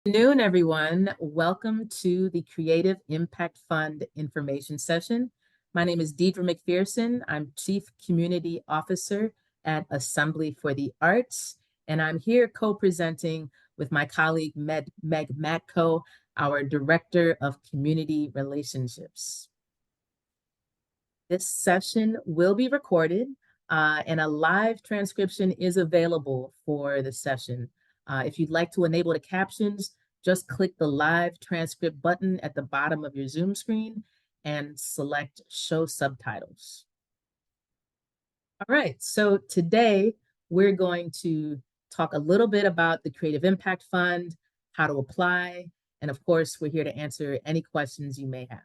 Good afternoon, everyone. Welcome to the Creative Impact Fund information session. My name is Deidre McPherson. I'm Chief Community Officer at Assembly for the Arts, and I'm here co-presenting with my colleague Meg Matko, our Director of Community Relationships. This session will be recorded, and a live transcription is available for the session. If you'd like to enable the captions, just click the live transcript button at the bottom of your Zoom screen and select Show Subtitles. All right, so today we're going to talk a little bit about the Creative Impact Fund, how to apply, and of course, we're here to answer any questions you may have.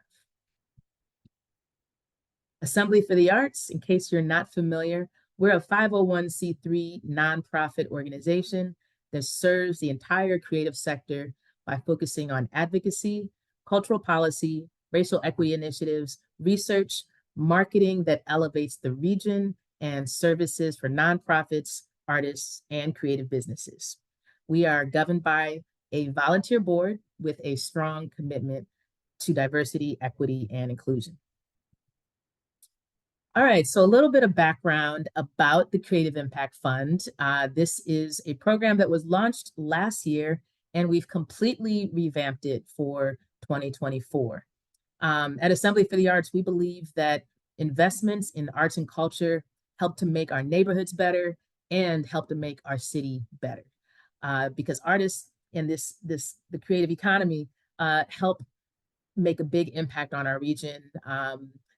Assembly for the Arts, in case you're not familiar, we're a 501c3 nonprofit organization that serves the entire creative sector by focusing on advocacy, cultural policy, racial equity initiatives, research, marketing that elevates the region, and services for nonprofits, artists, and creative businesses. We are governed by a volunteer board with a strong commitment to diversity, equity, and inclusion. All right, so a little bit of background about the Creative Impact Fund. This is a program that was launched last year, and we've completely revamped it for 2024. At Assembly for the Arts, we believe that investments in arts and culture help to make our neighborhoods better and help to make our city better. Because artists in the creative economy help make a big impact on our region.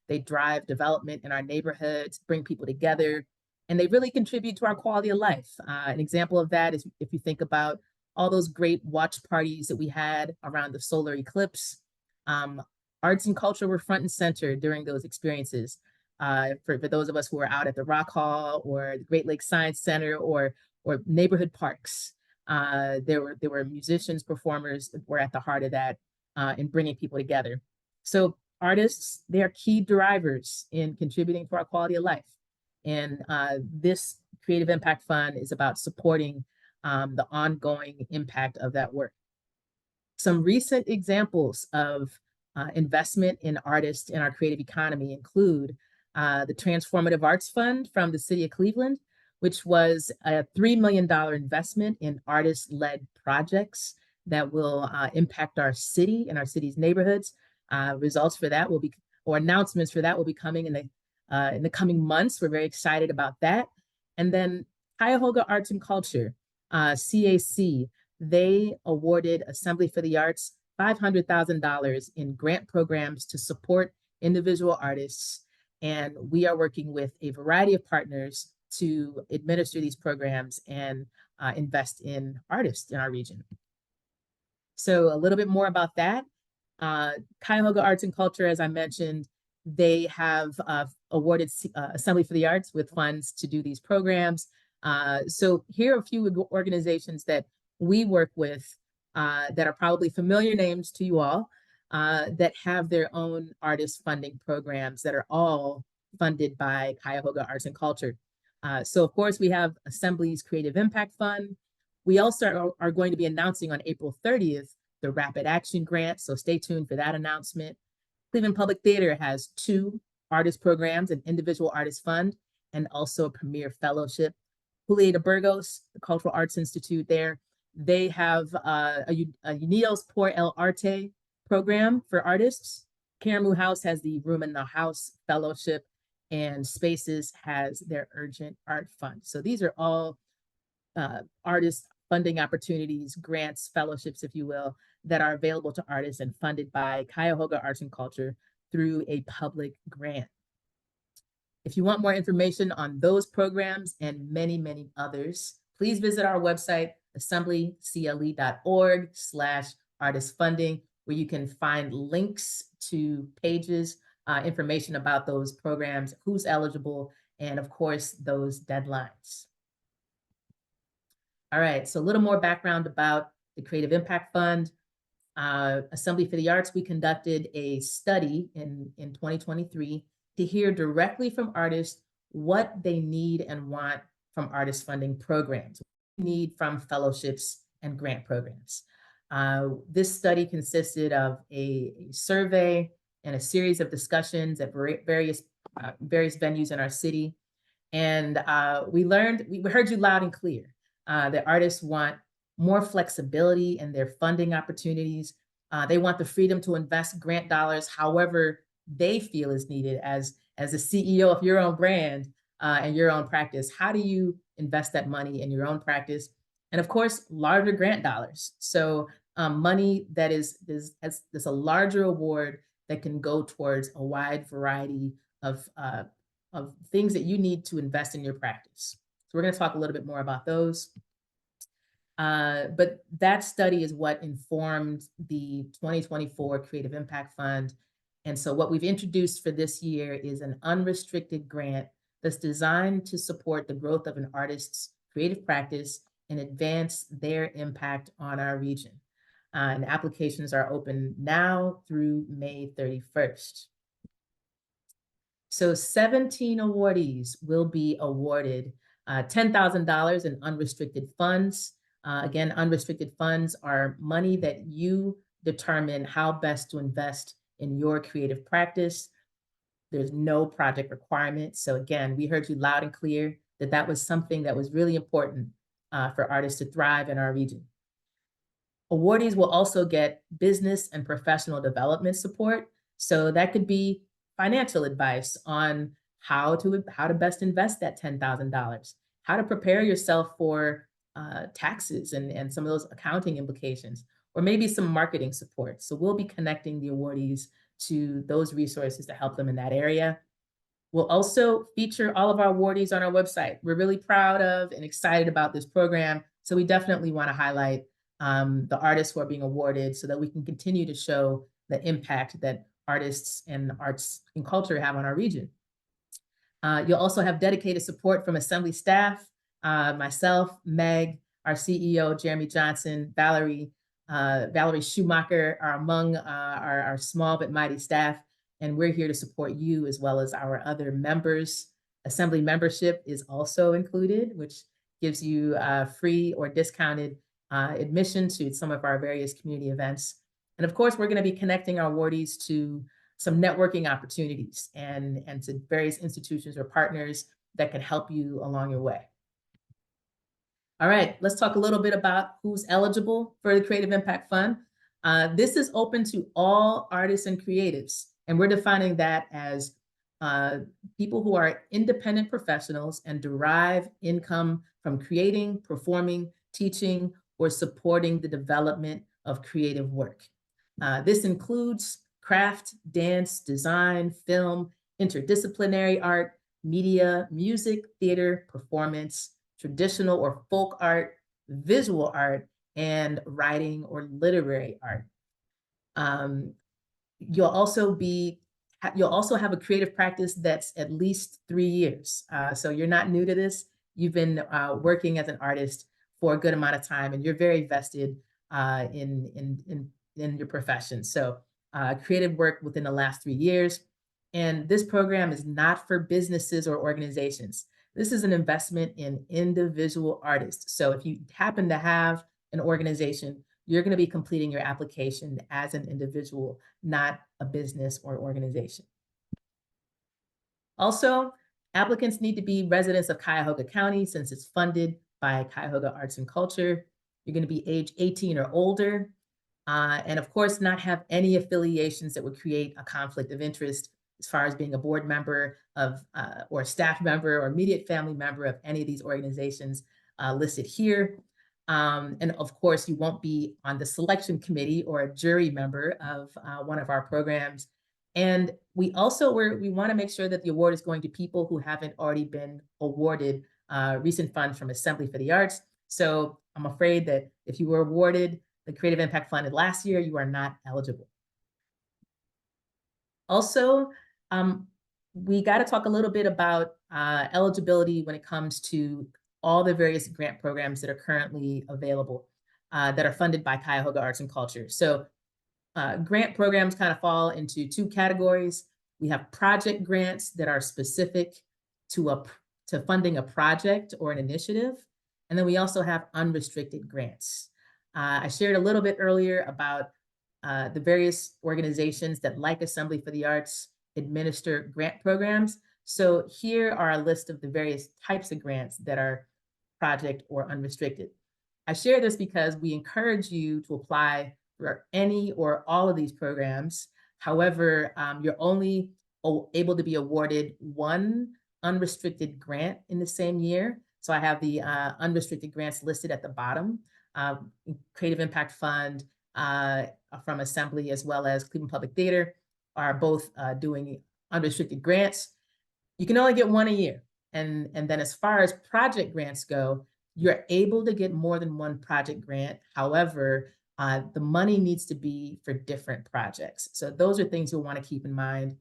They drive development in our neighborhoods, bring people together, and they really contribute to our quality of life. An example of that is if you think about all those great watch parties that we had around the solar eclipse. Arts and culture were front and center during those experiences. For those of us who were out at the Rock Hall or the Great Lakes Science Center or neighborhood parks, there were musicians, performers that were at the heart of that in bringing people together. So artists, they are key drivers in contributing to our quality of life. And this Creative Impact Fund is about supporting the ongoing impact of that work. Some recent examples of investment in artists in our creative economy include the Transformative Arts Fund from the City of Cleveland, which was a $3 million investment in artist-led projects that will impact our city and our city's neighborhoods. Results for that will be, or announcements for that will be coming in the coming months. We're very excited about that. And then Cuyahoga Arts and Culture, CAC, they awarded Assembly for the Arts $500,000 in grant programs to support individual artists. And we are working with a variety of partners to administer these programs and invest in artists in our region. So a little bit more about that. Cuyahoga Arts and Culture, as I mentioned, they have awarded Assembly for the Arts with funds to do these programs. So here are a few organizations that we work with that are probably familiar names to you all that have their own artist funding programs that are all funded by Cuyahoga Arts and Culture. So of course we have Assembly's Creative Impact Fund. We also are going to be announcing on April 30th the Rapid Action Grant, so stay tuned for that announcement. Cleveland Public Theater has 2 artist programs, an individual artist fund, and also a premier fellowship. Julia de Burgos, the Cultural Arts Institute there, they have a Unidos por el Arte program for artists. Karamu House has the Room in the House Fellowship, and Spaces has their Urgent Art Fund. So these are all artist funding opportunities, grants, fellowships, if you will, that are available to artists and funded by Cuyahoga Arts and Culture through a public grant. If you want more information on those programs and many, many others, please visit our website, assemblycle.org/artist funding, where you can find links to pages, information about those programs, who's eligible, and of course, those deadlines. All right, so a little more background about the Creative Impact Fund. Assembly for the Arts, we conducted a study in 2023 to hear directly from artists what they need and want from artist funding programs, what they need from fellowships and grant programs. This study consisted of a survey and a series of discussions at various venues in our city. And we heard you loud and clear that artists want more flexibility in their funding opportunities. They want the freedom to invest grant dollars however they feel is needed. As a CEO of your own brand and your own practice, how do you invest that money in your own practice? And of course, larger grant dollars. So money that is a larger award that can go towards a wide variety of things that you need to invest in your practice. So we're going to talk a little bit more about those. But that study is what informed the 2024 Creative Impact Fund. And so what we've introduced for this year is an unrestricted grant that's designed to support the growth of an artist's creative practice and advance their impact on our region. And applications are open now through May 31st. So 17 awardees will be awarded $10,000 in unrestricted funds. Again, unrestricted funds are money that you determine how best to invest in your creative practice. There's no project requirement. So again, we heard you loud and clear that that was something that was really important for artists to thrive in our region. Awardees will also get business and professional development support. So that could be financial advice on how to best invest that $10,000, how to prepare yourself for taxes and some of those accounting implications, or maybe some marketing support. So we'll be connecting the awardees to those resources to help them in that area. We'll also feature all of our awardees on our website. We're really proud of and excited about this program. So we definitely want to highlight the artists who are being awarded so that we can continue to show the impact that artists and arts and culture have on our region. You'll also have dedicated support from Assembly staff, myself, Meg, our CEO, Jeremy Johnson, Valerie Schumacher are among our small but mighty staff, and we're here to support you as well as our other members. Assembly membership is also included, which gives you free or discounted admission to some of our various community events. And of course, we're going to be connecting our awardees to some networking opportunities and to various institutions or partners that can help you along your way. All right, let's talk a little bit about who's eligible for the Creative Impact Fund. This is open to all artists and creatives, and we're defining that as people who are independent professionals and derive income from creating, performing, teaching, or supporting the development of creative work. This includes craft, dance, design, film, interdisciplinary art, media, music, theater, performance, traditional or folk art, visual art, and writing or literary art. You'll also have a creative practice that's at least 3 years. So you're not new to this. You've been working as an artist for a good amount of time, and you're very vested in your profession. So creative work within the last 3 years. And this program is not for businesses or organizations. This is an investment in individual artists. So if you happen to have an organization, you're going to be completing your application as an individual, not a business or organization. Also, applicants need to be residents of Cuyahoga County since it's funded by Cuyahoga Arts and Culture. You're going to be age 18 or older, and of course, not have any affiliations that would create a conflict of interest as far as being a board member of or a staff member or immediate family member of any of these organizations listed here. And of course, you won't be on the selection committee or a jury member of one of our programs. And we also we want to make sure that the award is going to people who haven't already been awarded recent funds from Assembly for the Arts. So I'm afraid that if you were awarded the Creative Impact Fund last year, you are not eligible. Also, we got to talk a little bit about eligibility when it comes to all the various grant programs that are currently available that are funded by Cuyahoga Arts and Culture. So grant programs kind of fall into 2 categories. We have project grants that are specific to funding a project or an initiative. And then we also have unrestricted grants. I shared a little bit earlier about the various organizations that, like Assembly for the Arts, administer grant programs. So here are a list of the various types of grants that are project or unrestricted. I share this because we encourage you to apply for any or all of these programs. However, you're only able to be awarded one unrestricted grant in the same year. So I have the unrestricted grants listed at the bottom. Creative Impact Fund from Assembly, as well as Cleveland Public Theater, are both doing unrestricted grants. You can only get one a year. And then as far as project grants go, you're able to get more than one project grant. However, the money needs to be for different projects. So those are things you'll want to keep in mind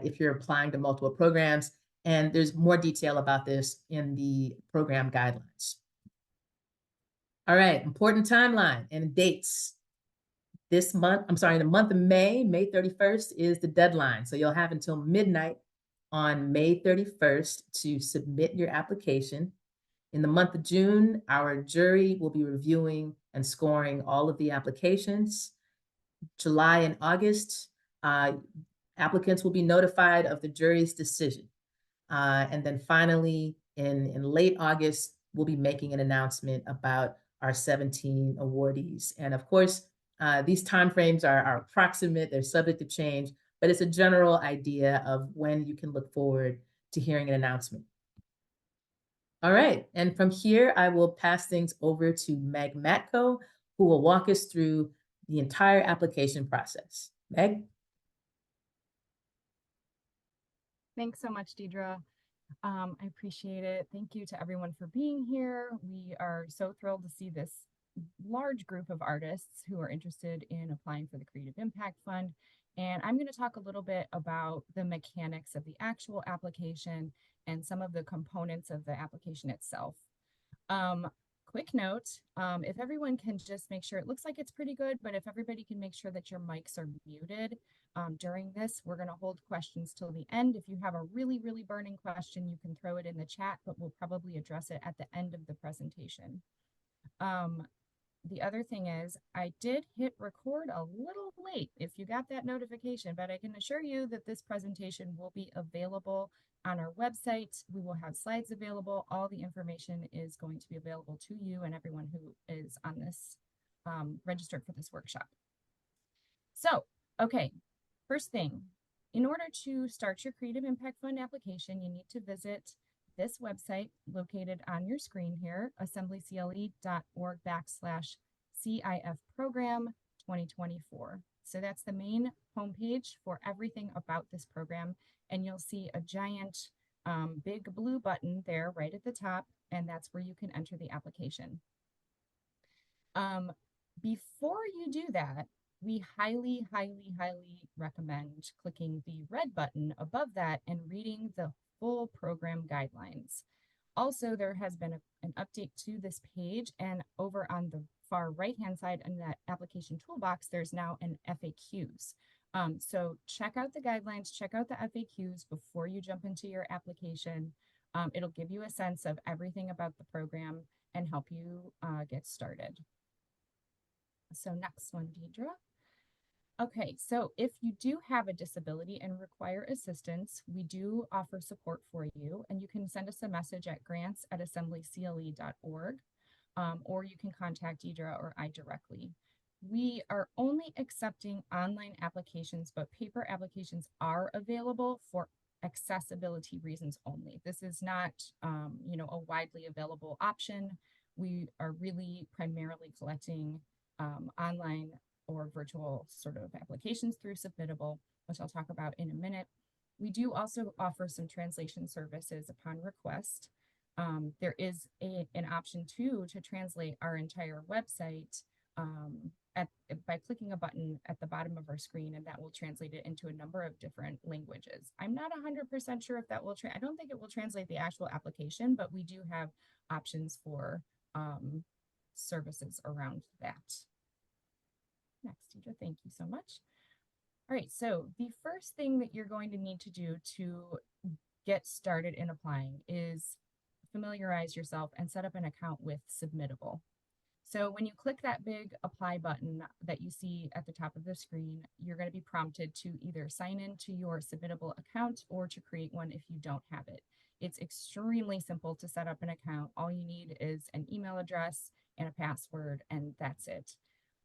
if you're applying to multiple programs. And there's more detail about this in the program guidelines. All right, important timeline and dates. This month, I'm sorry, the month of May 31st is the deadline. So you'll have until midnight on May 31st to submit your application. In the month of June, our jury will be reviewing and scoring all of the applications. July and August, applicants will be notified of the jury's decision. And then finally, in late August, we'll be making an announcement about our 17 awardees. And of course, these timeframes are approximate, they're subject to change, but it's a general idea of when you can look forward to hearing an announcement. All right, and from here, I will pass things over to Meg Matko, who will walk us through the entire application process. Meg? Thanks so much, Deidre. I appreciate it. Thank you to everyone for being here. We are so thrilled to see this large group of artists who are interested in applying for the Creative Impact Fund. And I'm going to talk a little bit about the mechanics of the actual application and some of the components of the application itself. Quick note, if everyone can just make sure, it looks like it's pretty good, but if everybody can make sure that your mics are muted during this, we're going to hold questions till the end. If you have a really, really burning question, you can throw it in the chat, but we'll probably address it at the end of the presentation. The other thing is, I did hit record a little late if you got that notification, but I can assure you that this presentation will be available on our website. We will have slides available. All the information is going to be available to you and everyone who is on this registered for this workshop. So, okay, first thing, in order to start your Creative Impact Fund application, you need to visit this website located on your screen here, assemblycle.org/CIF program 2024. So that's the main homepage for everything about this program. And you'll see a giant big blue button there right at the top, and that's where you can enter the application. Before you do that, we highly, highly, highly recommend clicking the red button above that and reading the full program guidelines. Also, there has been an update to this page, and over on the far right-hand side in that application toolbox, there's now an FAQs. So check out the guidelines, check out the FAQs before you jump into your application. It'll give you a sense of everything about the program and help you get started. So next one, Deidre. Okay, so if you do have a disability and require assistance, we do offer support for you, and you can send us a message at grants@assemblycle.org, or you can contact Deidre or I directly. We are only accepting online applications, but paper applications are available for accessibility reasons only. This is not, a widely available option. We are really primarily collecting online or virtual sort of applications through Submittable, which I'll talk about in a minute. We do also offer some translation services upon request. There is an option too to translate our entire website by clicking a button at the bottom of our screen, and that will translate it into a number of different languages. I'm not 100% sure if that will, I don't think it will translate the actual application, but we do have options for services around that. Next, Deidre, thank you so much. All right, so the first thing that you're going to need to do to get started in applying is familiarize yourself and set up an account with Submittable. So when you click that big apply button that you see at the top of the screen, you're going to be prompted to either sign into your Submittable account or to create one if you don't have it. It's extremely simple to set up an account. All you need is an email address and a password, and that's it.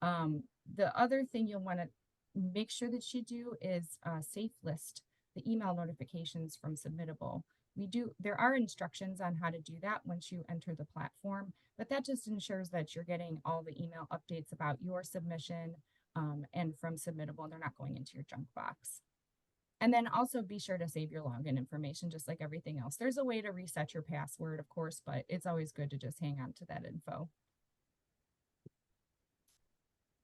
The other thing you'll want to make sure that you do is safe list the email notifications from Submittable. There are instructions on how to do that once you enter the platform, but that just ensures that you're getting all the email updates about your submission and from Submittable, and they're not going into your junk box. And then also be sure to save your login information, just like everything else. There's a way to reset your password, of course, but it's always good to just hang on to that info.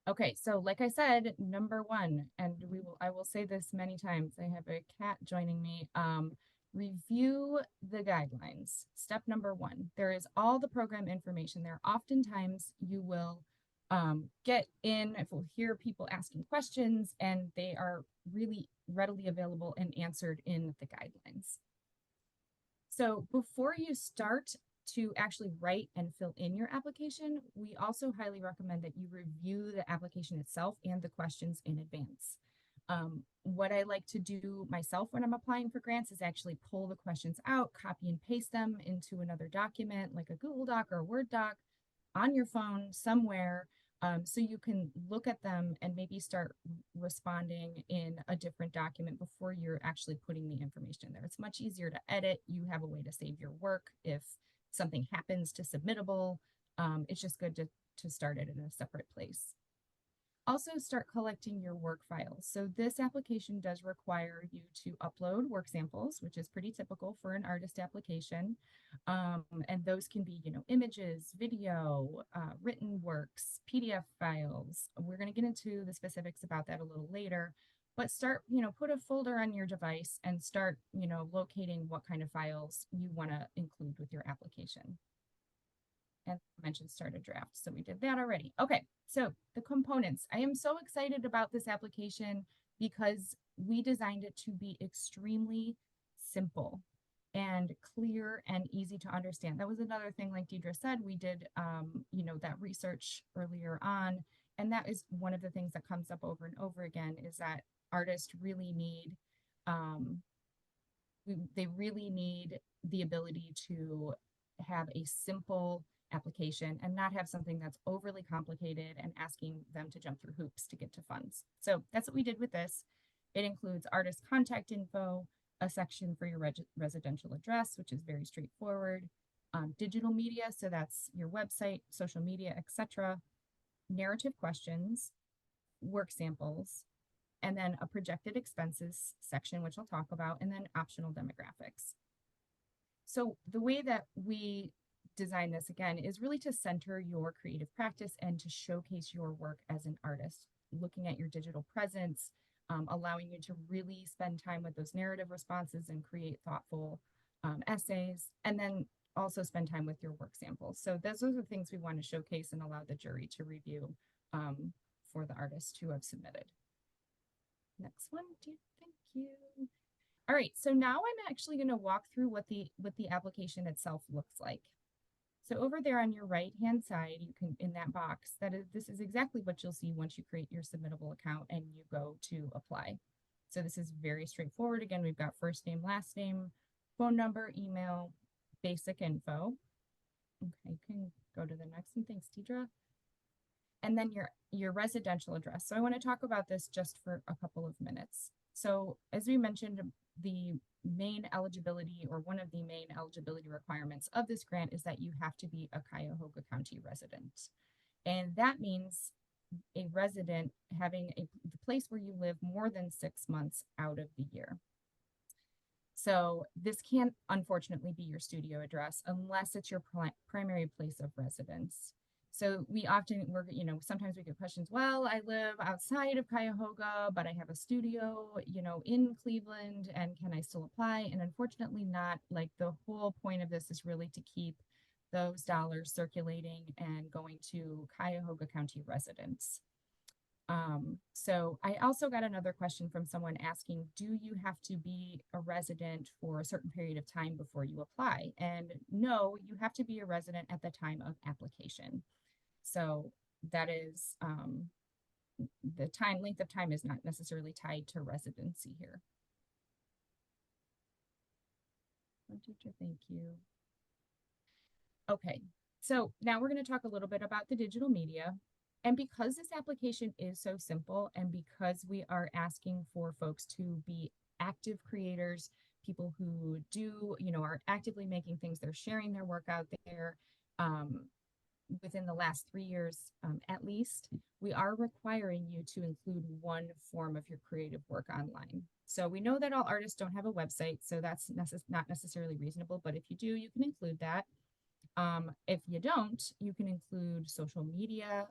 Okay, so like I said, number one, and I will say this many times. I have a cat joining me. Review the guidelines. Step number one, there is all the program information there. Oftentimes you will get in, if we'll hear people asking questions, and they are really readily available and answered in the guidelines. So before you start to actually write and fill in your application, we also highly recommend that you review the application itself and the questions in advance. What I like to do myself when I'm applying for grants is actually pull the questions out, copy and paste them into another document like a Google Doc or a Word doc on your phone somewhere, so you can look at them and maybe start responding in a different document before you're actually putting the information in there. It's much easier to edit. You have a way to save your work if something happens to Submittable. It's just good to start it in a separate place. Also start collecting your work files. So this application does require you to upload work samples, which is pretty typical for an artist application. And those can be, images, video, written works, PDF files. We're going to get into the specifics about that a little later, but start, put a folder on your device and start, locating what kind of files you want to include with your application. And I mentioned start a draft. So we did that already. Okay, so the components. I am so excited about this application because we designed it to be extremely simple and clear and easy to understand. That was another thing, like Deidre said, we did, that research earlier on. And that is one of the things that comes up over and over again is that artists really need, they really need the ability to have a simple application and not have something that's overly complicated and asking them to jump through hoops to get to funds. So that's what we did with this. It includes artist contact info, a section for your residential address, which is very straightforward, digital media, so that's your website, social media, etc., narrative questions, work samples, and then a projected expenses section, which I'll talk about, and then optional demographics. So the way that we design this again is really to center your creative practice and to showcase your work as an artist, looking at your digital presence, allowing you to really spend time with those narrative responses and create thoughtful essays, and then also spend time with your work samples. So those are the things we want to showcase and allow the jury to review for the artists who have submitted. Next one, thank you. All right, so now I'm actually going to walk through what the application itself looks like. So over there on your right-hand side, you can, in that box, this is exactly what you'll see once you create your Submittable account and you go to apply. So this is very straightforward. Again, we've got first name, last name, phone number, email, basic info. Okay, you can go to the next one. Thanks, Deidre. And then your residential address. So I want to talk about this just for a couple of minutes. So as we mentioned, the main eligibility or one of the main eligibility requirements of this grant is that you have to be a Cuyahoga County resident. And that means a resident having the place where you live more than 6 months out of the year. So this can't unfortunately be your studio address unless it's your primary place of residence. So sometimes we get questions, well, I live outside of Cuyahoga, but I have a studio, in Cleveland, and can I still apply? And unfortunately not. Like, the whole point of this is really to keep those dollars circulating and going to Cuyahoga County residents. So I also got another question from someone asking, do you have to be a resident for a certain period of time before you apply? And no, you have to be a resident at the time of application. So that is the length of time is not necessarily tied to residency here. Teacher, thank you. Okay, so now we're going to talk a little bit about the digital media. And because this application is so simple, and because we are asking for folks to be active creators, people who do, are actively making things, they're sharing their work out there within the last 3 years at least, we are requiring you to include one form of your creative work online. So we know that all artists don't have a website, so that's not necessarily reasonable, but if you do, you can include that. If you don't, you can include social media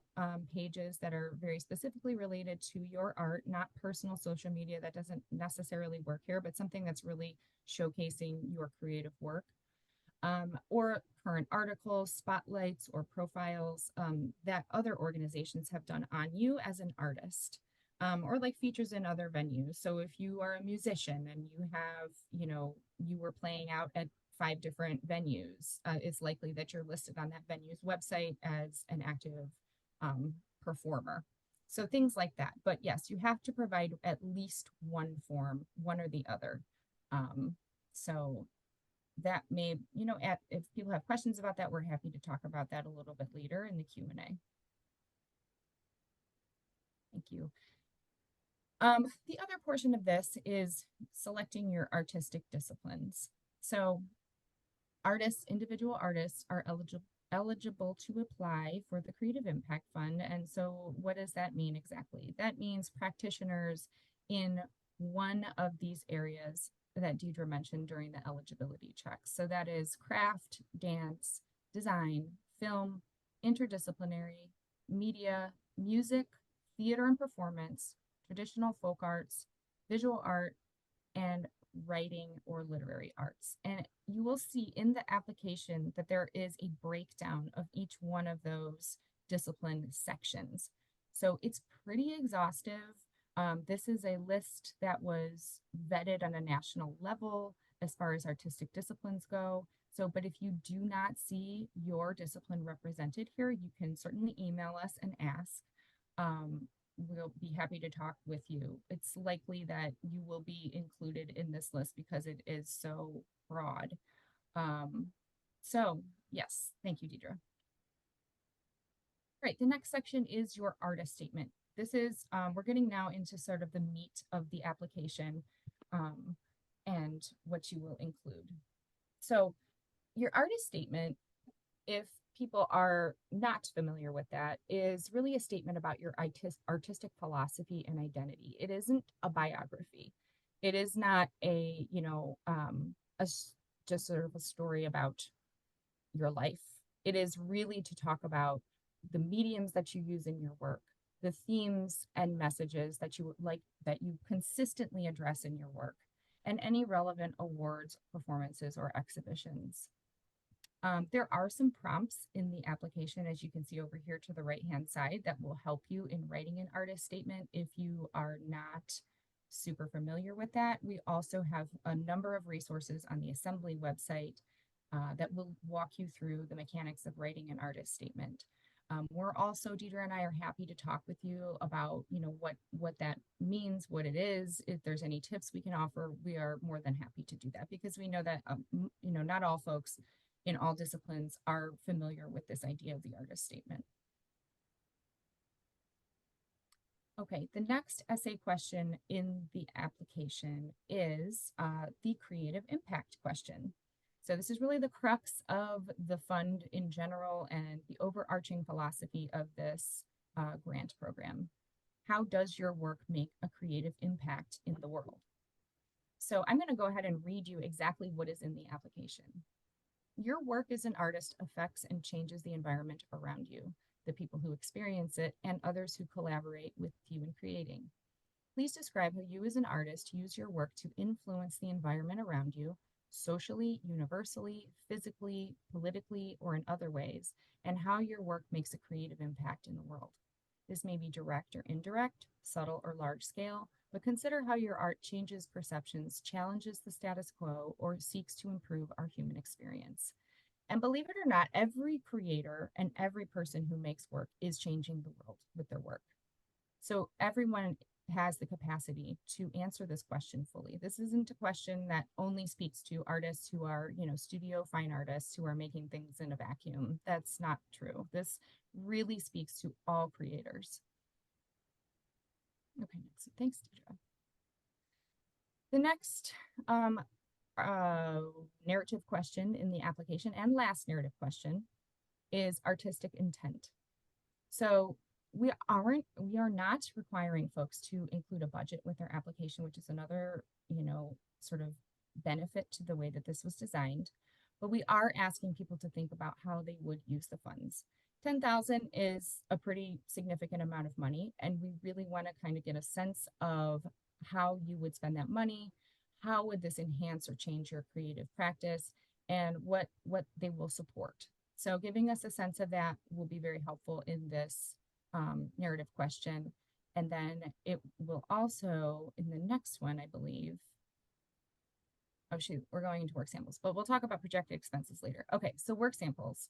pages that are very specifically related to your art, not personal social media. That doesn't necessarily work here, but something that's really showcasing your creative work. Or current articles, spotlights, or profiles that other organizations have done on you as an artist. Or like features in other venues. So if you are a musician and you have, you were playing out at 5 different venues, it's likely that you're listed on that venue's website as an active performer. So things like that. But yes, you have to provide at least one form, one or the other. So that may, if people have questions about that, we're happy to talk about that a little bit later in the Q&A. Thank you. The other portion of this is selecting your artistic disciplines. So individual artists are eligible to apply for the Creative Impact Fund. And so what does that mean exactly? That means practitioners in one of these areas that Deidre mentioned during the eligibility checks. So that is craft, dance, design, film, interdisciplinary, media, music, theater and performance, traditional folk arts, visual art, and writing or literary arts. And you will see in the application that there is a breakdown of each one of those discipline sections. So it's pretty exhaustive. This is a list that was vetted on a national level as far as artistic disciplines go. So, but if you do not see your discipline represented here, you can certainly email us and ask. We'll be happy to talk with you. It's likely that you will be included in this list because it is so broad. So yes, thank you, Deidre. Right, the next section is your artist statement. This is, we're getting now into sort of the meat of the application and what you will include. So your artist statement, if people are not familiar with that, is really a statement about your artistic philosophy and identity. It isn't a biography. It is not a, just sort of a story about your life. It is really to talk about the mediums that you use in your work, the themes and messages that you like, that you consistently address in your work, and any relevant awards, performances, or exhibitions. There are some prompts in the application, as you can see over here to the right-hand side, that will help you in writing an artist statement if you are not super familiar with that. We also have a number of resources on the Assembly website that will walk you through the mechanics of writing an artist statement. We're also, Deidre and I are happy to talk with you about, what that means, what it is. If there's any tips we can offer, we are more than happy to do that, because we know that, not all folks in all disciplines are familiar with this idea of the artist statement. Okay, the next essay question in the application is the creative impact question. So this is really the crux of the fund in general and the overarching philosophy of this grant program. How does your work make a creative impact in the world? So I'm going to go ahead and read you exactly what is in the application. Your work as an artist affects and changes the environment around you, the people who experience it, and others who collaborate with you in creating. Please describe how you as an artist use your work to influence the environment around you, socially, universally, physically, politically, or in other ways, and how your work makes a creative impact in the world. This may be direct or indirect, subtle or large scale, but consider how your art changes perceptions, challenges the status quo, or seeks to improve our human experience. And believe it or not, every creator and every person who makes work is changing the world with their work. So everyone has the capacity to answer this question fully. This isn't a question that only speaks to artists who are, studio fine artists who are making things in a vacuum. That's not true. This really speaks to all creators. Okay, next. Thanks, Deidre. The next uh, narrative question in the application and last narrative question is artistic intent. So we are not requiring folks to include a budget with their application, which is another, sort of benefit to the way that this was designed. But we are asking people to think about how they would use the funds. 10,000 is a pretty significant amount of money, and we really want to kind of get a sense of how you would spend that money. How would this enhance or change your creative practice, and what they will support? So giving us a sense of that will be very helpful in this narrative question. And then it will also, in the next one, I believe, oh shoot, we're going into work samples, but we'll talk about projected expenses later. Okay, so work samples.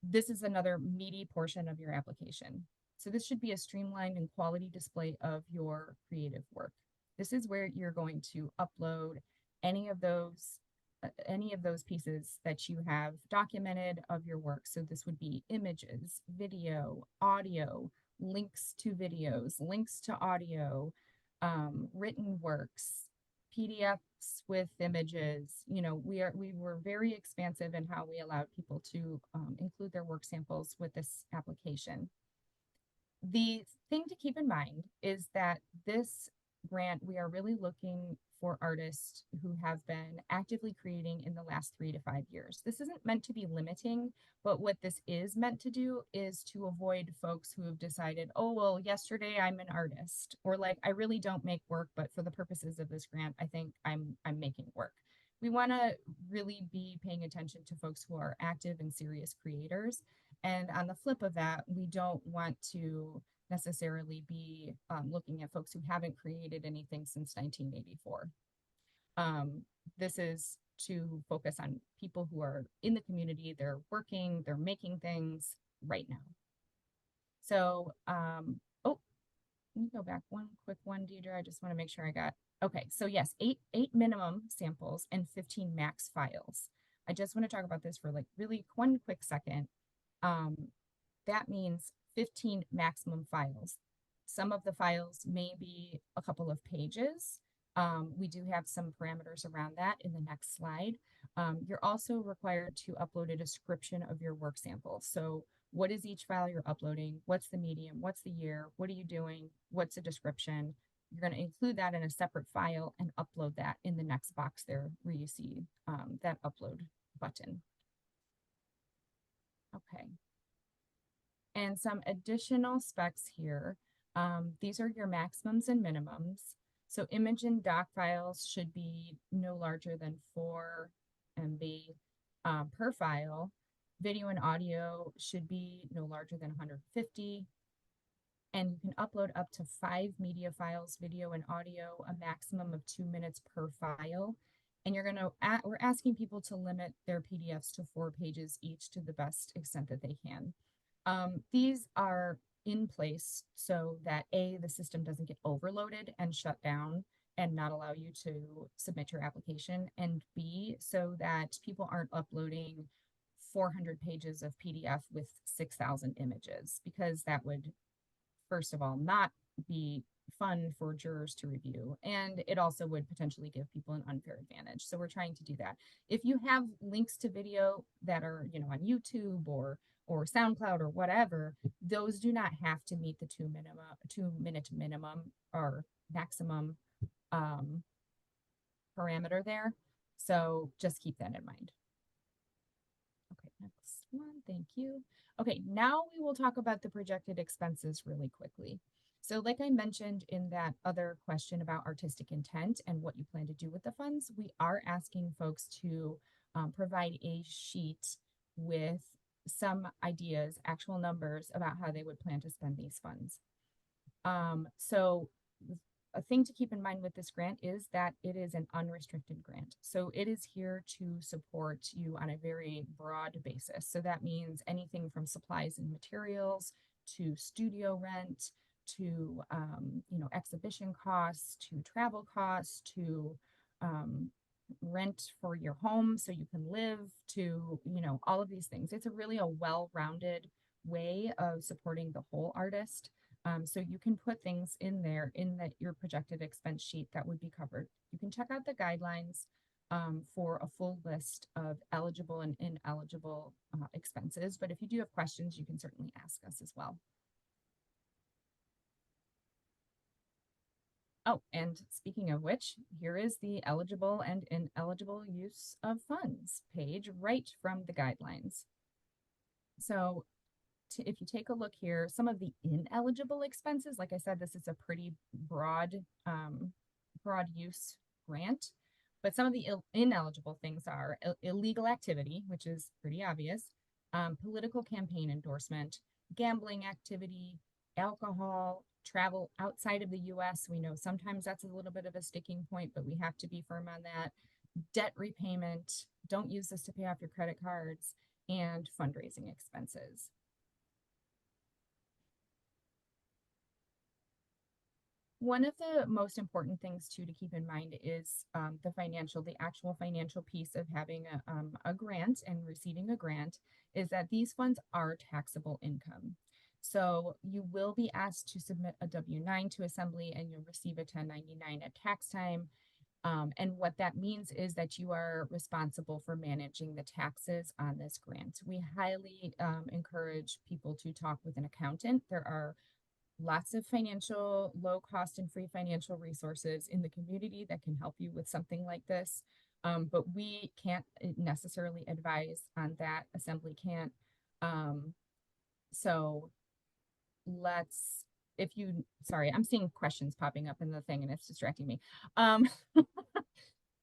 This is another meaty portion of your application. So this should be a streamlined and quality display of your creative work. This is where you're going to upload any of those pieces that you have documented of your work. So this would be images, video, audio, links to videos, links to audio, written works, PDFs with images. We were very expansive in how we allowed people to include their work samples with this application. The thing to keep in mind is that this grant, we are really looking for artists who have been actively creating in the last 3 to 5 years. This isn't meant to be limiting, but what this is meant to do is to avoid folks who have decided, oh, well, yesterday I'm an artist, or like, I really don't make work, but for the purposes of this grant, I think I'm making work. We want to really be paying attention to folks who are active and serious creators. And on the flip of that, we don't want to necessarily be looking at folks who haven't created anything since 1984. This is to focus on people who are in the community, they're working, they're making things right now. So, oh, let me go back one quick one, Deidre. I just want to make sure I got, okay. So yes, eight minimum samples and 15 max files. I just want to talk about this for like really one quick second. That means 15 maximum files. Some of the files may be a couple of pages. We do have some parameters around that in the next slide. You're also required to upload a description of your work sample. So what is each file you're uploading? What's the medium? What's the year? What are you doing? What's the description? You're going to include that in a separate file and upload that in the next box there where you see that upload button. Okay. And some additional specs here. These are your maximums and minimums. So image and doc files should be no larger than 4 MB per file. Video and audio should be no larger than 150. And you can upload up to 5 media files, video and audio, a maximum of 2 minutes per file. And we're asking people to limit their PDFs to 4 pages each to the best extent that they can. These are in place so that A, the system doesn't get overloaded and shut down and not allow you to submit your application, and B, so that people aren't uploading 400 pages of PDF with 6,000 images, because that would, first of all, not be fun for jurors to review, and it also would potentially give people an unfair advantage. So we're trying to do that. If you have links to video that are, on YouTube or SoundCloud or whatever, those do not have to meet the 2-minute minimum or maximum parameter there. So just keep that in mind. Okay, next one, thank you. Okay, now we will talk about the projected expenses really quickly. So like I mentioned in that other question about artistic intent and what you plan to do with the funds, we are asking folks to provide a sheet with some ideas, actual numbers about how they would plan to spend these funds. So a thing to keep in mind with this grant is that it is an unrestricted grant. So it is here to support you on a very broad basis. So that means anything from supplies and materials to studio rent, to exhibition costs, to travel costs, to rent for your home so you can live, to all of these things. It's a well-rounded way of supporting the whole artist. So you can put things in there in your projected expense sheet that would be covered. You can check out the guidelines for a full list of eligible and ineligible expenses. But if you do have questions, you can certainly ask us as well. Oh, and speaking of which, here is the eligible and ineligible use of funds page right from the guidelines. So if you take a look here, some of the ineligible expenses, like I said, this is a pretty broad use grant, but some of the ineligible things are illegal activity, which is pretty obvious, political campaign endorsement, gambling activity, alcohol, travel outside of the US. We know sometimes that's a little bit of a sticking point, but we have to be firm on that. Debt repayment, don't use this to pay off your credit cards, and fundraising expenses. One of the most important things too to keep in mind is the actual financial piece of having a grant and receiving a grant is that these funds are taxable income. So you will be asked to submit a W-9 to Assembly and you'll receive a 1099 at tax time. And what that means is that you are responsible for managing the taxes on this grant. We highly encourage people to talk with an accountant. There are lots of financial, low cost and free financial resources in the community that can help you with something like this. But we can't necessarily advise on that. Assembly can't. So sorry, I'm seeing questions popping up in the thing and it's distracting me.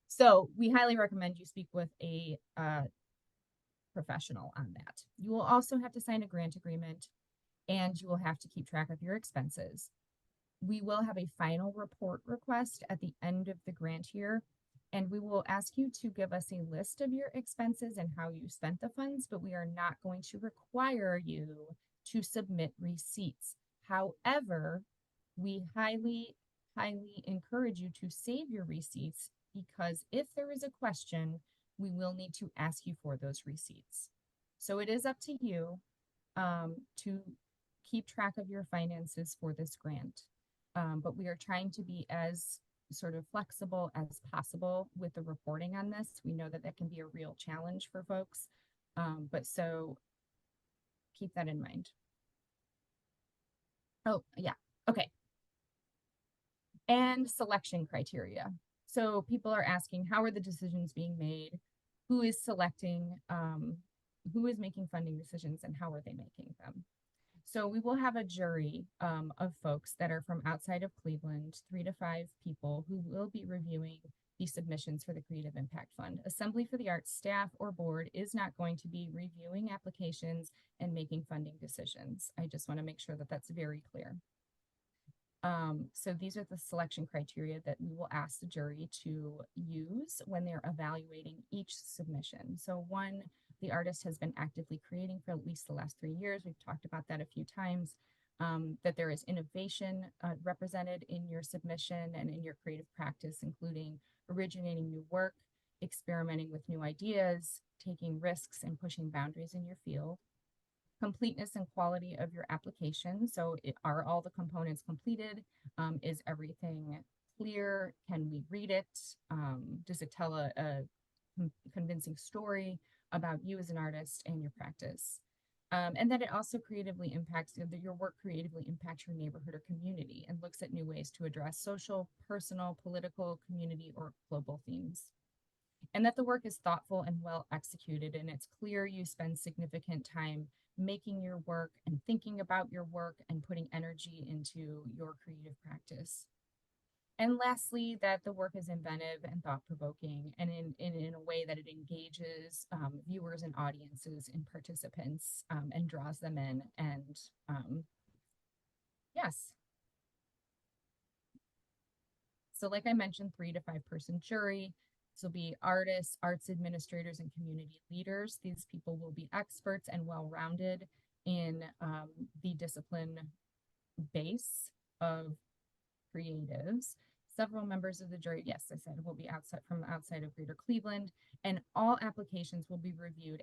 So we highly recommend you speak with a professional on that. You will also have to sign a grant agreement and you will have to keep track of your expenses. We will have a final report request at the end of the grant year, and we will ask you to give us a list of your expenses and how you spent the funds, but we are not going to require you to submit receipts. However, we highly, highly encourage you to save your receipts because if there is a question, we will need to ask you for those receipts. So it is up to you to keep track of your finances for this grant. But we are trying to be as sort of flexible as possible with the reporting on this. We know that that can be a real challenge for folks. But so keep that in mind. Oh, yeah. Okay. And selection criteria. So people are asking, how are the decisions being made? Who is selecting? Who is making funding decisions and how are they making them? So we will have a jury of folks that are from outside of Cleveland, 3 to 5 people who will be reviewing the submissions for the Creative Impact Fund. Assembly for the Arts staff or board is not going to be reviewing applications and making funding decisions. I just want to make sure that that's very clear. So these are the selection criteria that we will ask the jury to use when they're evaluating each submission. So one, the artist has been actively creating for at least the last 3 years. We've talked about that a few times. That there is innovation represented in your submission and in your creative practice, including originating new work, experimenting with new ideas, taking risks, and pushing boundaries in your field. Completeness and quality of your application. So are all the components completed? Is everything clear? Can we read it? Does it tell a convincing story about you as an artist and your practice? And that it also creatively impacts, that your work creatively impacts your neighborhood or community and looks at new ways to address social, personal, political, community, or global themes. And that the work is thoughtful and well executed, and it's clear you spend significant time making your work and thinking about your work and putting energy into your creative practice. And lastly, that the work is inventive and thought-provoking and in a way that it engages viewers and audiences and participants and draws them in. And yes. So like I mentioned, 3 to 5 person jury. This will be artists, arts administrators, and community leaders. These people will be experts and well-rounded in the discipline base of creatives. Several members of the jury, yes, I said, will be outside of Greater Cleveland, and all applications will be reviewed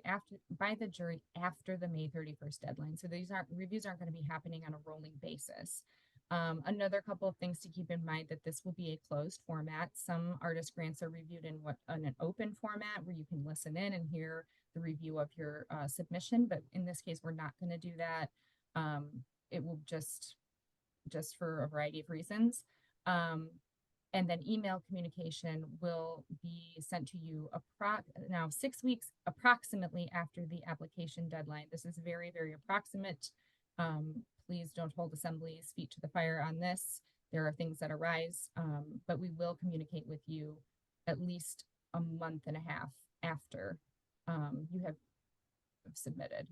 by the jury after the May 31st deadline. So reviews aren't going to be happening on a rolling basis. Another couple of things to keep in mind that this will be a closed format. Some artist grants are reviewed in an open format where you can listen in and hear the review of your submission, but in this case, we're not going to do that. It will just for a variety of reasons. And then email communication will be sent to you now 6 weeks approximately after the application deadline. This is very, very approximate. Please don't hold Assembly's feet to the fire on this. There are things that arise, but we will communicate with you at least a month and a half after you have submitted.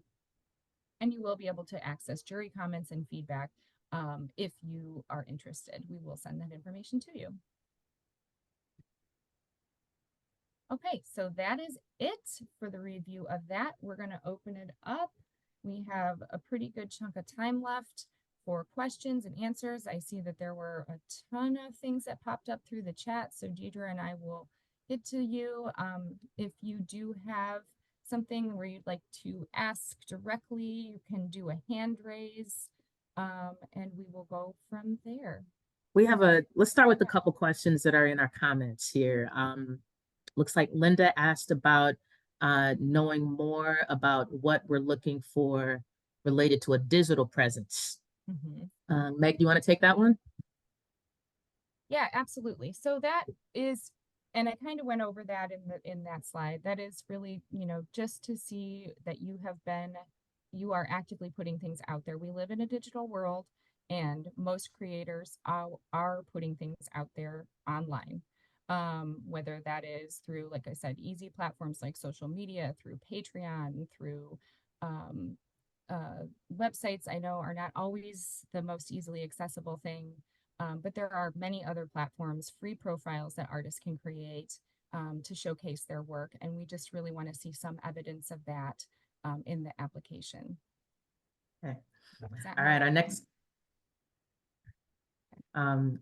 And you will be able to access jury comments and feedback if you are interested. We will send that information to you. Okay, so that is it for the review of that. We're going to open it up. We have a pretty good chunk of time left for questions and answers. I see that there were a ton of things that popped up through the chat, so Deidre and I will get to you. If you do have something where you'd like to ask directly, you can do a hand raise, and we will go from there. Let's start with a couple questions that are in our comments here. Looks like Linda asked about knowing more about what we're looking for related to a digital presence. Meg, do you want to take that one? Yeah, absolutely. So that is, and I kind of went over that in that slide. That is really, just to see that you are actively putting things out there. We live in a digital world, and most creators are putting things out there online. Whether that is through, like I said, easy platforms like social media, through Patreon, through websites, I know are not always the most easily accessible thing, but there are many other platforms, free profiles that artists can create to showcase their work. And we just really want to see some evidence of that in the application. Okay. All right,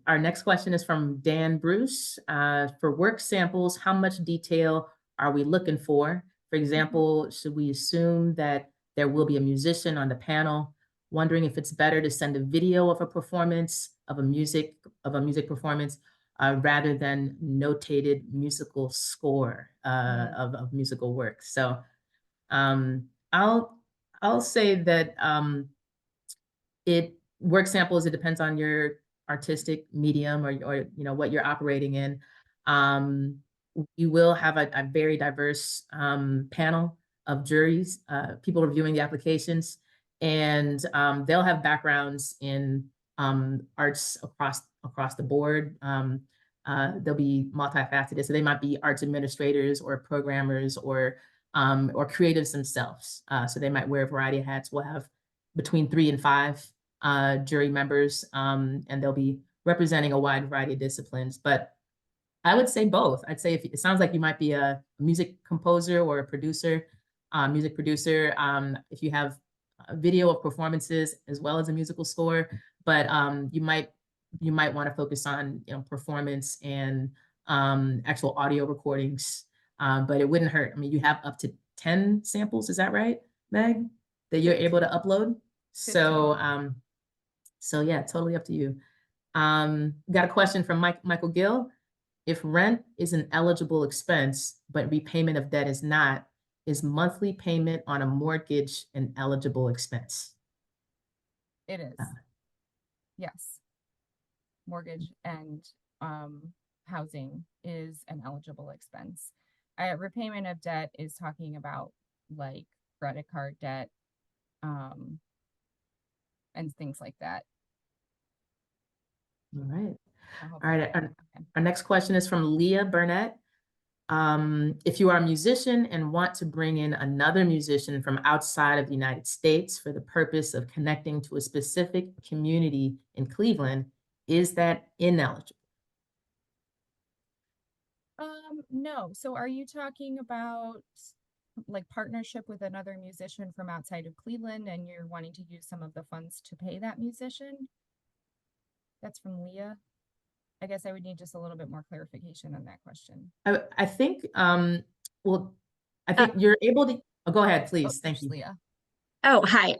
our next question is from Dan Bruce. For work samples, how much detail are we looking for? For example, should we assume that there will be a musician on the panel? Wondering if it's better to send a video of a performance, of a music performance, rather than notated musical score of musical work. So I'll say that work samples, it depends on your artistic medium or what you're operating in. You will have a very diverse panel of juries, people reviewing the applications, and they'll have backgrounds in arts across the board. They'll be multifaceted, so they might be arts administrators or programmers or creatives themselves. So they might wear a variety of hats. We'll have between 3 and 5 jury members, and they'll be representing a wide variety of disciplines. But I would say both. I'd say if it sounds like you might be a music composer or a producer, music producer, if you have a video of performances as well as a musical score, but you might want to focus on performance and actual audio recordings. But it wouldn't hurt. I mean, you have up to 10 samples, is that right, Meg, that you're able to upload? So yeah, totally up to you. Got a question from Michael Gill. If rent is an eligible expense, but repayment of debt is not, is monthly payment on a mortgage an eligible expense? It is. Yes. Mortgage and housing is an eligible expense. Repayment of debt is talking about like credit card debt and things like that. All right. All right. Our next question is from Leah Burnett. If you are a musician and want to bring in another musician from outside of the United States for the purpose of connecting to a specific community in Cleveland, is that ineligible? No. So are you talking about like partnership with another musician from outside of Cleveland and you're wanting to use some of the funds to pay that musician? That's from Leah. I guess I would need just a little bit more clarification on that question. I think, well, I Uh, think you're able to, oh, go ahead, Oh, please. Thank just you. Leah. oh, hi.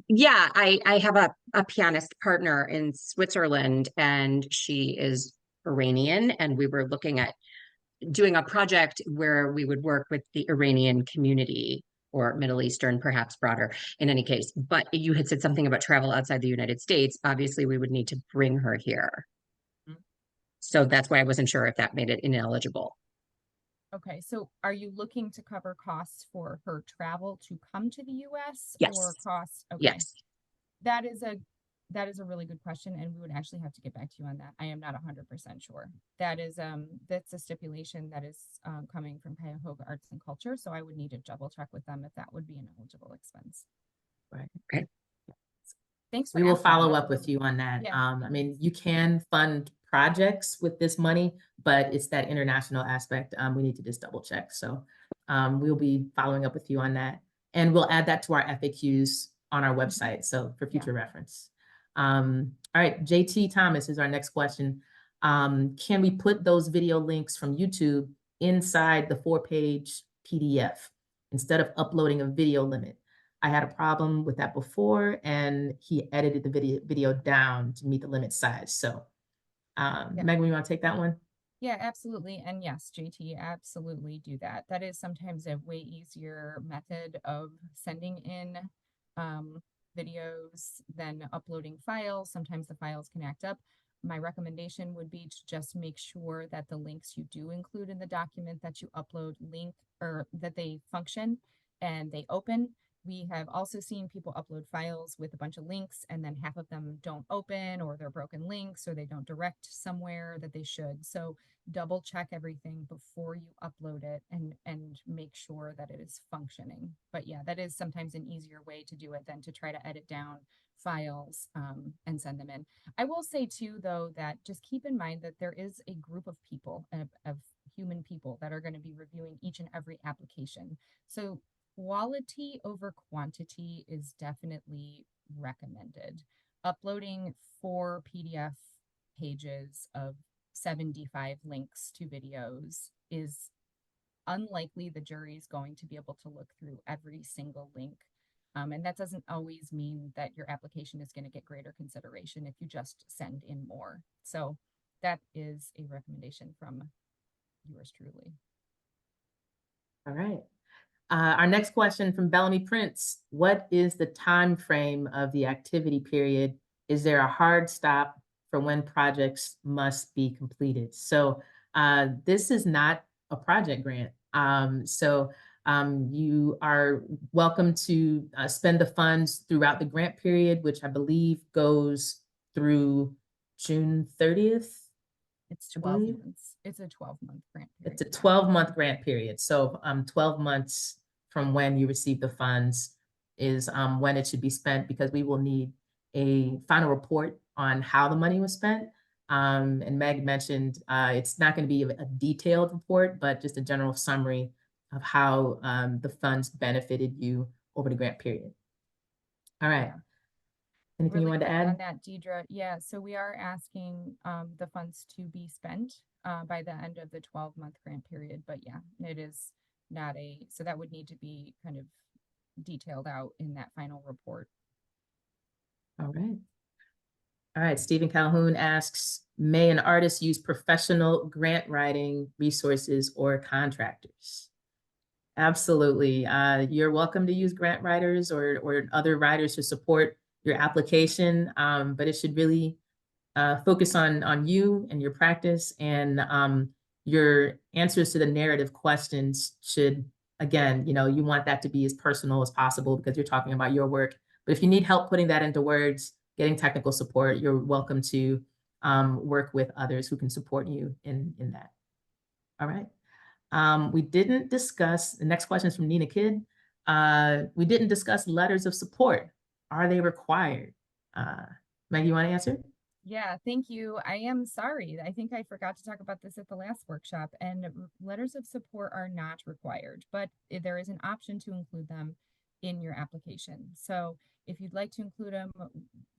Yeah, I have a pianist partner in Switzerland, and she is Iranian, and we were looking at doing a project where we would work with the Iranian community or Middle Eastern, perhaps broader in any case. But you had said something about travel outside the United States. Obviously, we would need to bring her here. So that's why I wasn't sure if that made it ineligible. Okay, so are you looking to cover costs for her travel to come to the US or Yes. costs? Okay, Yes. that is a that is a really good question, and we would actually have to get back to you on that. I am not 100% sure. That's a stipulation that is coming from Cuyahoga Arts and Culture, so I would need to double check with them if that would be an eligible expense. Right. Okay. Thanks for We will asking. follow That's up with really- you on that. Yeah. I mean, you can fund projects with this money, but it's that international aspect. We need to just double check. So we'll be following up with you on that. And we'll add that to our FAQs on our website. So for future reference. All right, JT Thomas is our next question. Can we put those video links from YouTube inside the 4-page PDF instead of uploading a video limit? I had a problem with that before, and he edited the video down to meet the limit size. So, Yeah. Megan, you want to take that one? Yeah, absolutely. And yes, JT, absolutely do that. That is sometimes a way easier method of sending in videos than uploading files. Sometimes the files can act up. My recommendation would be to just make sure that the links you do include in the document that you upload link or that they function and they open. We have also seen people upload files with a bunch of links and then half of them don't open or they're broken links or they don't direct somewhere that they should. So double check everything before you upload it and make sure that it is functioning. But yeah, that is sometimes an easier way to do it than to try to edit down files and send them in. I will say too, though, that just keep in mind that there is a group of people, of human people that are going to be reviewing each and every application. So quality over quantity is definitely recommended. Uploading 4 PDF pages of 75 links to videos is unlikely the jury is going to be able to look through every single link. And that doesn't always mean that your application is going to get greater consideration if you just send in more. So that is a recommendation from yours truly. All right. Our next question from Bellamy Prince. What is the time frame of the activity period? Is there a hard stop for when projects must be completed? So this is not a project grant. You are welcome to spend the funds throughout the grant period, which I believe goes through June 30th. It's 12 months. It's a 12-month grant period. It's a 12-month grant period. So 12 months from when you receive the funds is when it should be spent, because we will need a final report on how the money was spent. And Meg mentioned it's not going to be a detailed report, but just a general summary of how the funds benefited you over the grant period. All right. Yeah. Anything you wanted to quick add? on that, Deidre? Yeah, so we are asking the funds to be spent by the end of the 12-month grant period. But yeah, it is not so that would need to be kind of detailed out in that final report. All right. All right, Stephen Calhoun asks, may an artist use professional grant writing resources or contractors? Absolutely. You're welcome to use grant writers or other writers to support your application, but it should really focus on you and your practice, and your answers to the narrative questions should, again, you want that to be as personal as possible because you're talking about your work. But if you need help putting that into words, getting technical support, you're welcome to work with others who can support you in that. All right. We didn't discuss, the next question is from Nina Kidd. We didn't discuss letters of support. Are they required? Maggie, you want to answer? Yeah, thank you. I am sorry. I think I forgot to talk about this at the last workshop, and letters of support are not required, but there is an option to include them in your application. So if you'd like to include them,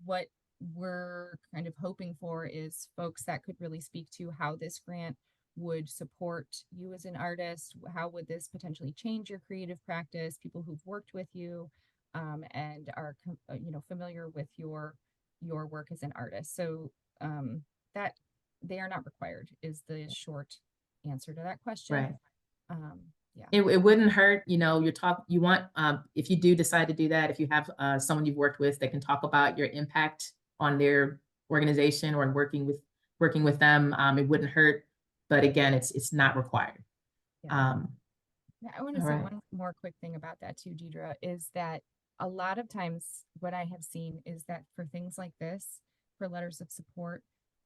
what we're kind of hoping for is folks that could really speak to how this grant would support you as an artist. How would this potentially change your creative practice? People who've worked with you, and are, familiar with your work as an artist. So that they are not required is the short answer to that question. Right. Um, yeah. It wouldn't hurt, you know, you want, if you do decide to do that, if you have someone you've worked with that can talk about your impact on their organization or working with them, it wouldn't hurt. But again, it's not required. Yeah. I want to All say right. one more quick thing about that too, Deidre, is that a lot of times what I have seen is that for things like this, for letters of support,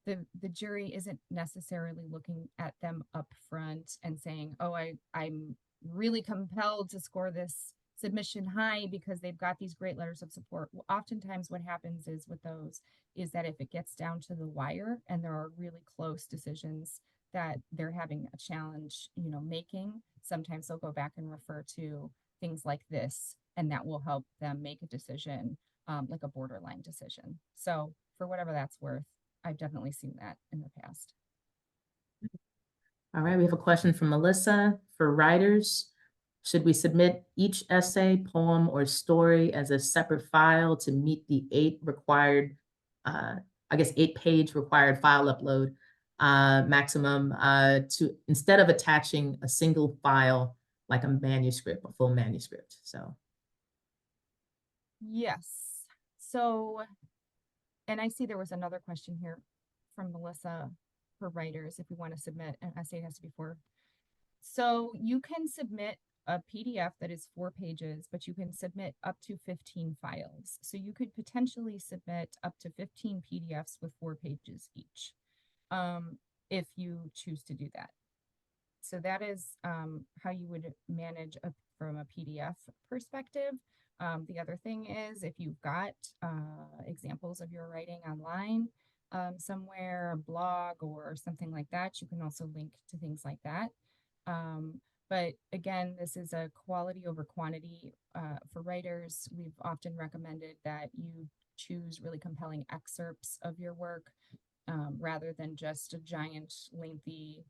the jury isn't necessarily looking at them up front and saying, oh, I'm really compelled to score this submission high because they've got these great letters of support. Well, oftentimes what happens is with those is that if it gets down to the wire and there are really close decisions that they're having a challenge, making, sometimes they'll go back and refer to things like this, and that will help them make a decision, like a borderline decision. So for whatever that's worth, I've definitely seen that in the past. All right, we have a question from Melissa for writers. Should we submit each essay, poem, or story as a separate file to meet the 8-page required file upload maximum to instead of attaching a single file like a manuscript, a full manuscript? So Yes. So, and I see there was another question here from Melissa for writers. If we want to submit an essay, it has to be 4. So you can submit a PDF that is 4 pages, but you can submit up to 15 files. So you could potentially submit up to 15 PDFs with 4 pages each, if you choose to do that. So that is how you would manage from a PDF perspective. The other thing is if you've got examples of your writing online somewhere, a blog or something like that, you can also link to things like that. But again, this is a quality over quantity for writers. We've often recommended that you choose really compelling excerpts of your work rather than just a giant lengthy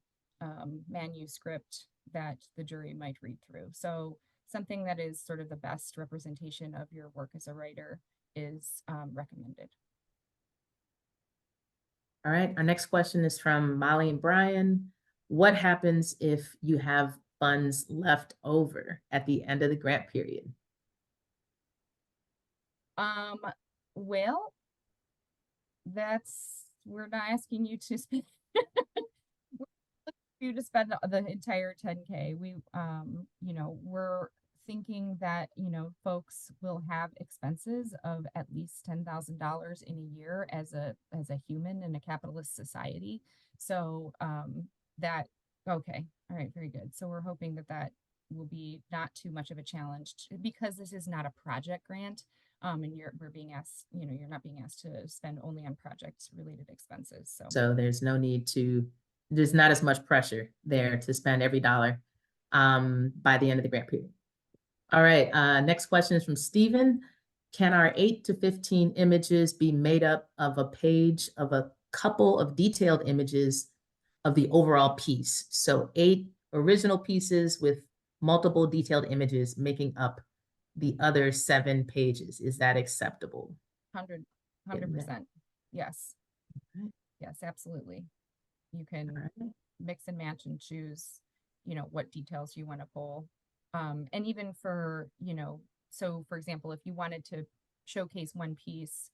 manuscript that the jury might read through. So something that is sort of the best representation of your work as a writer is recommended. all right, our next question is from Molly and Brian. What happens if you have funds left over at the end of the grant period? Well, we're not asking you to spend you to spend the entire 10K. We're thinking that, folks will have expenses of at least $10,000 in a year as a human in a capitalist society. So okay. All right, very good. So we're hoping that will be not too much of a challenge because this is not a project grant. And we're being asked, you're not being asked to spend only on project related expenses. So there's no need to, there's not as much pressure there to spend every dollar by the end of the grant period. All right, next question is from Stephen. Can our 8 to 15 images be made up of a page of a couple of detailed images of the overall piece? So 8 original pieces with multiple detailed images making up the other 7 pages. Is that acceptable? 100%. Yes. Okay. Yes, absolutely. You can Right. mix and match and choose, what details you want to pull. And even for, so for example, if you wanted to showcase one piece,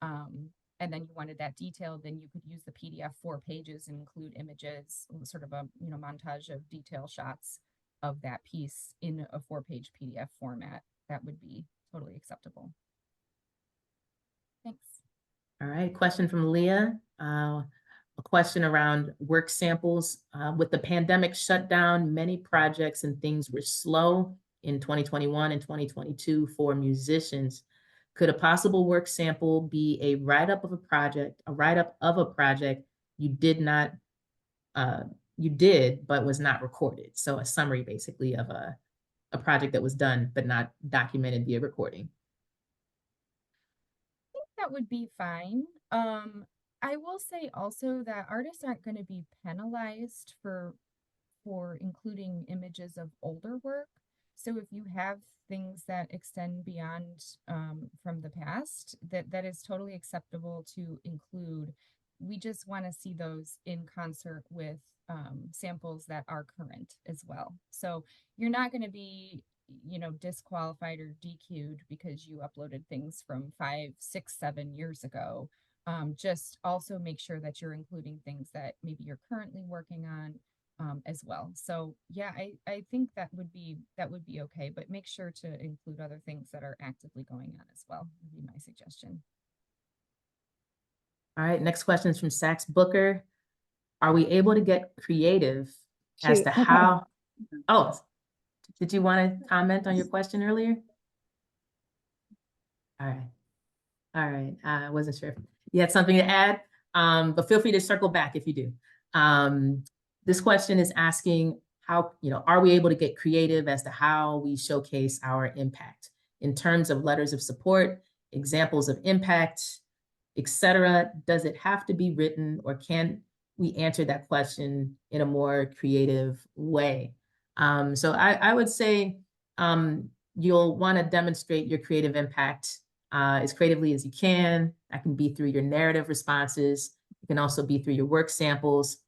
and then you wanted that detailed, then you could use the PDF 4 pages and include images, sort of a, montage of detail shots of that piece in a 4-page PDF format. That would be totally acceptable. Thanks. All right, question from Leah. A question around work samples. With the pandemic shutdown, many projects and things were slow in 2021 and 2022 for musicians. Could a possible work sample be a write-up of a project you did not, you did, but was not recorded? So a summary basically of a project that was done, but not documented via recording. That would be fine. I will say also that artists aren't going to be penalized for including images of older work. So if you have things that extend beyond from the past, that is totally acceptable to include. We just want to see those in concert with samples that are current as well. So you're not going to be, you know, disqualified or DQ'd because you uploaded things from 5, 6, 7 years ago. Just also make sure that you're including things that maybe you're currently working on as well. So yeah, I think that would be okay, but make sure to include other things that are actively going on as well, would be my suggestion. All right, next question is from Sax Booker. Are we able to get creative as to how, oh, did you want to comment on your question earlier? All right. All right. I wasn't sure if you had something to add, but feel free to circle back if you do. This question is asking how, are we able to get creative as to how we showcase our impact in terms of letters of support, examples of impact, etc.? Does it have to be written, or can we answer that question in a more creative way? So I would say you'll want to demonstrate your creative impact as creatively as you can. That can be through your narrative responses. It can also be through your work samples.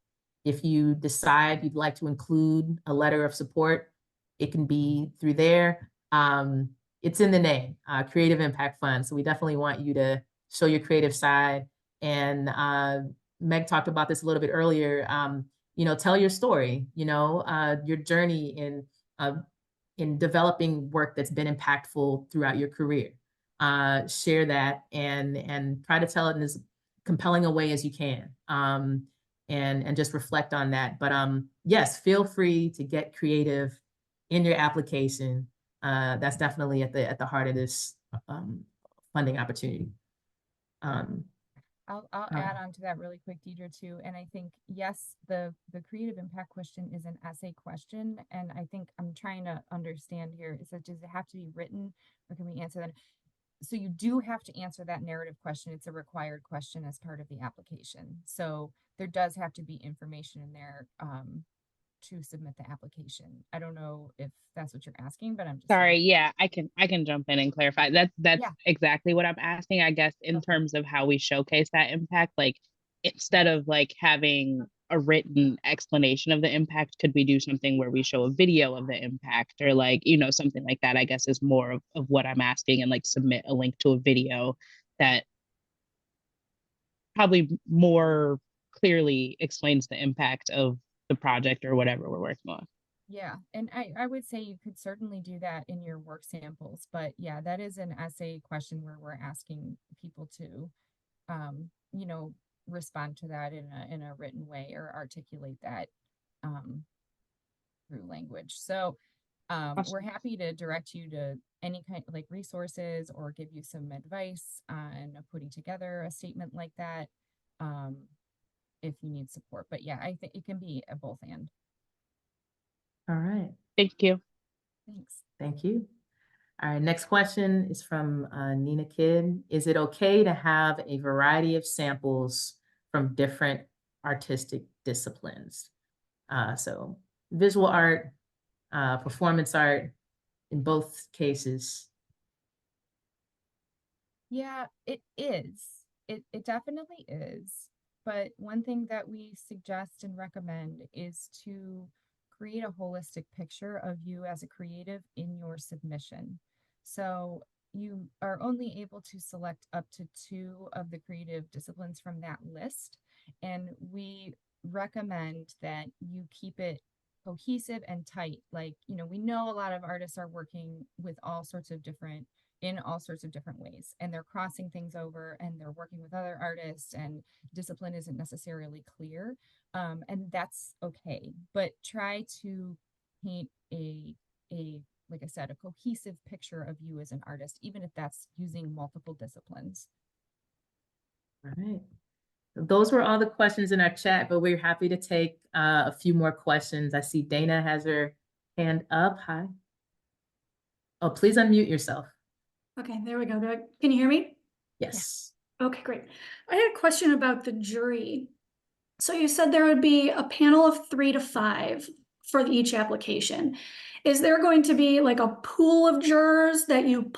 If you decide you'd like to include a letter of support, it can be through there. It's in the name, Creative Impact Fund. So we definitely want you to show your creative side. And Meg talked about this a little bit earlier. Tell your story, your journey in developing work that's been impactful throughout your career. Share that and try to tell it in as compelling a way as you can, and just reflect on that. But yes, feel free to get creative in your application. That's definitely at the heart of this funding opportunity. I'll add on to that really quick, Deidre, too. And I think, yes, the creative impact question is an essay question. And I think I'm trying to understand here, is that, does it have to be written, or can we answer that? So you do have to answer that narrative question. It's a required question as part of the application. So there does have to be information in there to submit the application. I don't know if that's what you're asking, but I'm just sorry. Yeah, I can jump in and clarify. That's Yeah. exactly what I'm asking, I guess, in terms of how we showcase that impact. Like, instead of like having a written explanation of the impact, could we do something where we show a video of the impact, or like, something like that, I guess, is more of what I'm asking, and like submit a link to a video that probably more clearly explains the impact of the project or whatever we're working on. Yeah, and I would say you could certainly do that in your work samples, but yeah, that is an essay question where we're asking people to, respond to that in a written way, or articulate that through language. So we're happy to direct you to any kind of like resources, or give you some advice on putting together a statement like that if you need support. But yeah, I think it can be a both and. All right. Thank you. Thanks. Thank you. All right, next question is from Nina Kidd. Is it okay to have a variety of samples from different artistic disciplines? So visual art, performance art, in both cases. Yeah, it is. It definitely is. But one thing that we suggest and recommend is to create a holistic picture of you as a creative in your submission. So you are only able to select up to 2 of the creative disciplines from that list. And we recommend that you keep it cohesive and tight. Like, we know a lot of artists are working with all sorts of different ways, and they're crossing things over, and they're working with other artists, and discipline isn't necessarily clear. And that's okay, but try to paint a like I said, a cohesive picture of you as an artist, even if that's using multiple disciplines. All right. Those were all the questions in our chat, but we're happy to take a few more questions. I see Dana has her hand up. Hi. Oh, please unmute yourself. Okay, there we go. Can you hear me? Yes. Okay, great. I had a question about the jury. So you said there would be a panel of 3 to 5 for each application. Is there going to be like a pool of jurors that you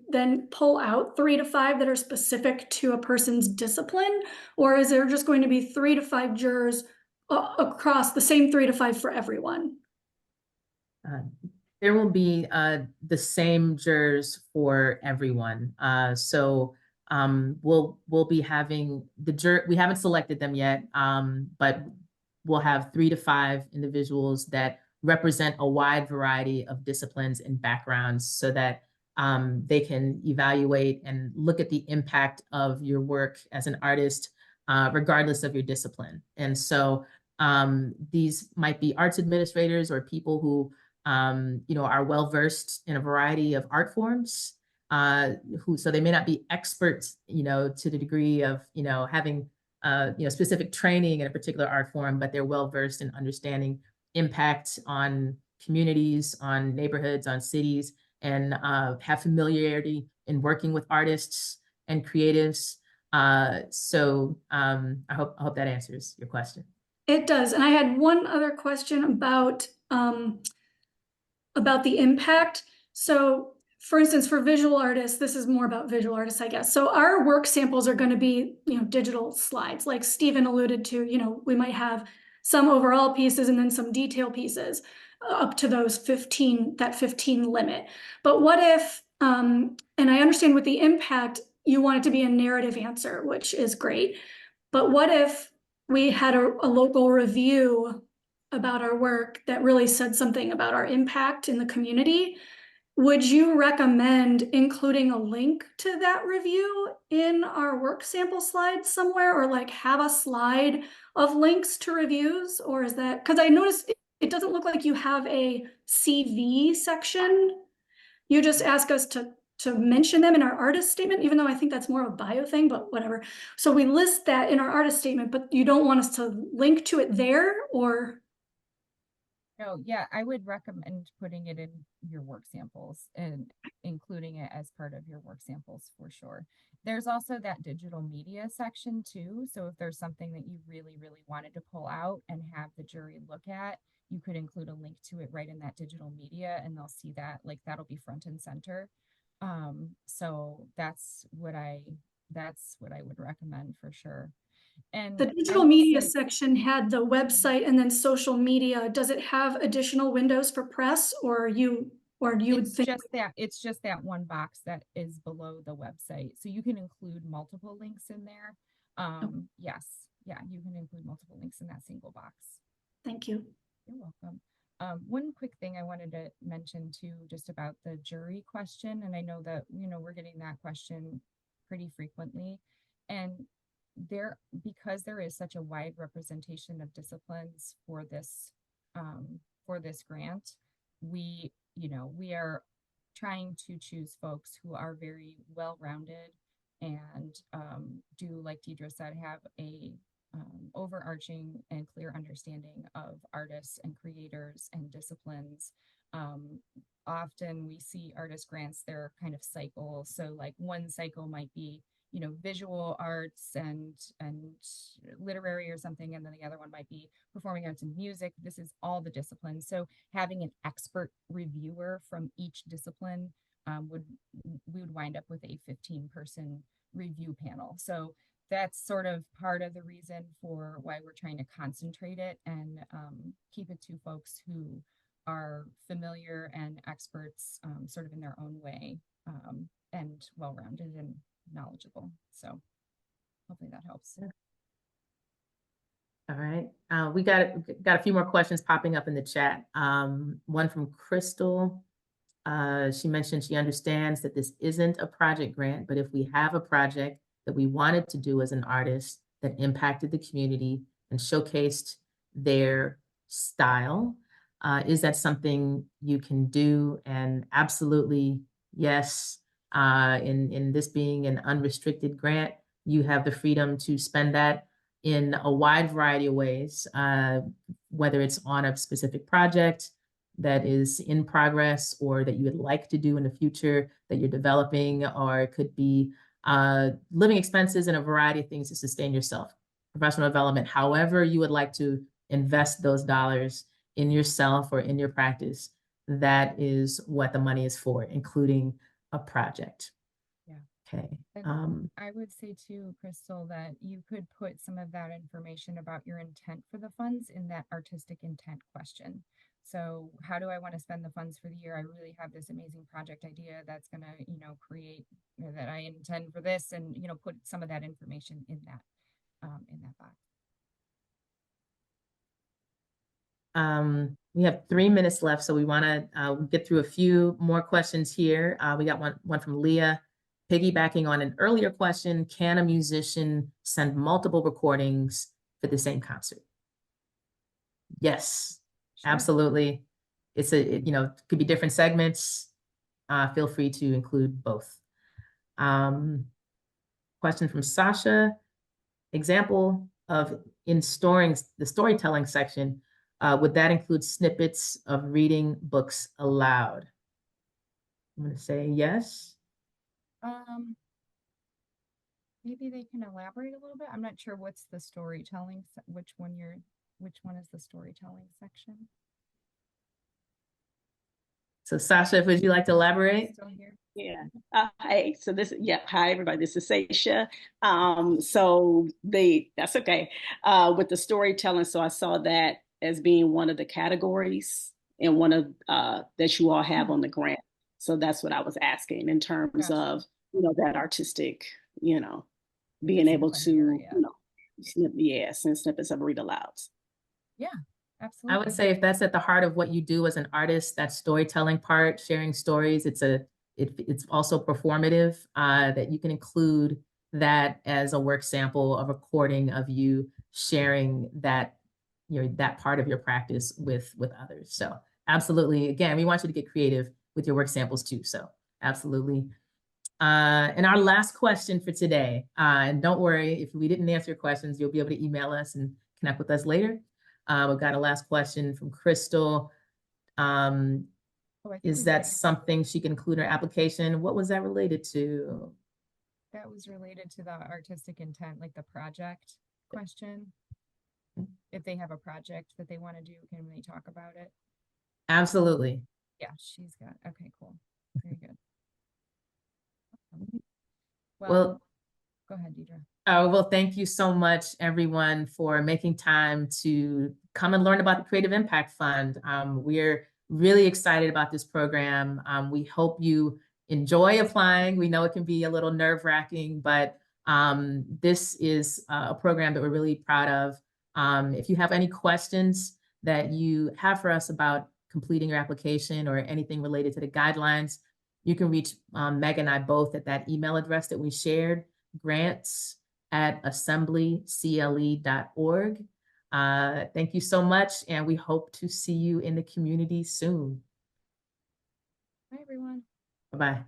then pull out 3 to 5 that are specific to a person's discipline? Or is there just going to be 3 to 5 jurors across the same 3 to 5 for everyone? There will be the same jurors for everyone. We'll be having the jury. We haven't selected them yet, but we'll have 3 to 5 individuals that represent a wide variety of disciplines and backgrounds, so that they can evaluate and look at the impact of your work as an artist, regardless of your discipline. And so these might be arts administrators or people who are well versed in a variety of art forms. So they may not be experts, to the degree of, having, specific training in a particular art form, but they're well versed in understanding impact on communities, on neighborhoods, on cities, and have familiarity in working with artists and creatives. I hope that answers your question. It does. And I had one other question about the impact. So for instance, for visual artists, this is more about visual artists, I guess. So our work samples are going to be, digital slides, like Stephen alluded to. We might have some overall pieces and then some detail pieces up to those 15 limit. But what if, and I understand with the impact, you want it to be a narrative answer, which is great. But what if we had a local review about our work that really said something about our impact in the community? Would you recommend including a link to that review in our work sample slides somewhere, or like have a slide of links to reviews? Or is that, because I noticed it doesn't look like you have a CV section. You just ask us to mention them in our artist statement, even though I think that's more of a bio thing, but whatever. So we list that in our artist statement, but you don't want us to link to it there, or? No, yeah, I would recommend putting it in your work samples and including it as part of your work samples for sure. There's also that digital media section too. So if there's something that you really, really wanted to pull out and have the jury look at, you could include a link to it right in that digital media, and they'll see that, like, that'll be front and center. So that's what I would recommend for sure. And the digital media section had the website and then social media. Does it have additional windows for press, or you would think? It's just that one box that is below the website. So you can include multiple links in there. Yes. Yeah, you can include multiple links in that single box. Thank you. You're welcome. One quick thing I wanted to mention too, just about the jury question. And I know that, we're getting that question pretty frequently. And because there is such a wide representation of disciplines for this grant, we are trying to choose folks who are very well-rounded and do, like Deidre said, have a overarching and clear understanding of artists and creators and disciplines. Often we see artist grants, they're kind of cycles. So like one cycle might be, visual arts and literary or something, and then the other one might be performing arts and music. This is all the disciplines. So having an expert reviewer from each discipline, we would wind up with a 15-person review panel. So that's sort of part of the reason for why we're trying to concentrate it and keep it to folks who are familiar and experts sort of in their own way, and well-rounded and knowledgeable. So hopefully that helps. All right. We got a few more questions popping up in the chat. One from Crystal. She mentioned she understands that this isn't a project grant, but if we have a project that we wanted to do as an artist that impacted the community and showcased their style, Is that something you can do? And absolutely, yes. In this being an unrestricted grant, you have the freedom to spend that in a wide variety of ways, whether it's on a specific project that is in progress or that you would like to do in the future that you're developing, or it could be living expenses and a variety of things to sustain yourself, professional development, however you would like to invest those dollars in yourself or in your practice. That is what the money is for, including a project. Yeah. Okay. And I would say too, Crystal, that you could put some of that information about your intent for the funds in that artistic intent question. So how do I want to spend the funds for the year? I really have this amazing project idea that's going to, create, that I intend for this, and, put some of that information in that box. We have 3 minutes left, so we want to get through a few more questions here. We got one from Leah. Piggybacking on an earlier question, can a musician send multiple recordings for the same concert? Yes, Sure. absolutely. It could be different segments. Feel free to include both. Question from Sasha. Example of in the storytelling section, would that include snippets of reading books aloud? I'm going to say yes. Maybe they can elaborate a little bit. I'm not sure what's the storytelling, which one is the storytelling section? So Sasha, would you like to elaborate? Still here? Yeah. Hi. So hi everybody. This is Sasha. That's okay. With the storytelling, so I saw that as being one of the categories and one of that you all have on the grant. So that's what I was asking in terms of, that artistic, being able to, send snippets of read alouds. Yeah, absolutely. I would say if that's at the heart of what you do as an artist, that storytelling part, sharing stories, it's also performative, that you can include that as a work sample, a recording of you sharing that, that part of your practice with others. So absolutely, again, we want you to get creative with your work samples too. So absolutely. And our last question for today, and don't worry, if we didn't answer your questions, you'll be able to email us and connect with us later. We've got a last question from Crystal. Is that something she can include in her application? What was that related to? That was related to the artistic intent, like the project question. If they have a project that they want to do, can they talk about it? Absolutely. Yeah, she's got, okay, cool. Very good. Well, go ahead, Deidre. Well, thank you so much, everyone, for making time to come and learn about the Creative Impact Fund. We're really excited about this program. We hope you enjoy applying. We know it can be a little nerve-wracking, but this is a program that we're really proud of. If you have any questions that you have for us about completing your application or anything related to the guidelines, you can reach Meg and I both at that email address that we shared, grants@assemblycle.org. Thank you so much, and we hope to see you in the community soon. Bye, everyone. Bye-bye.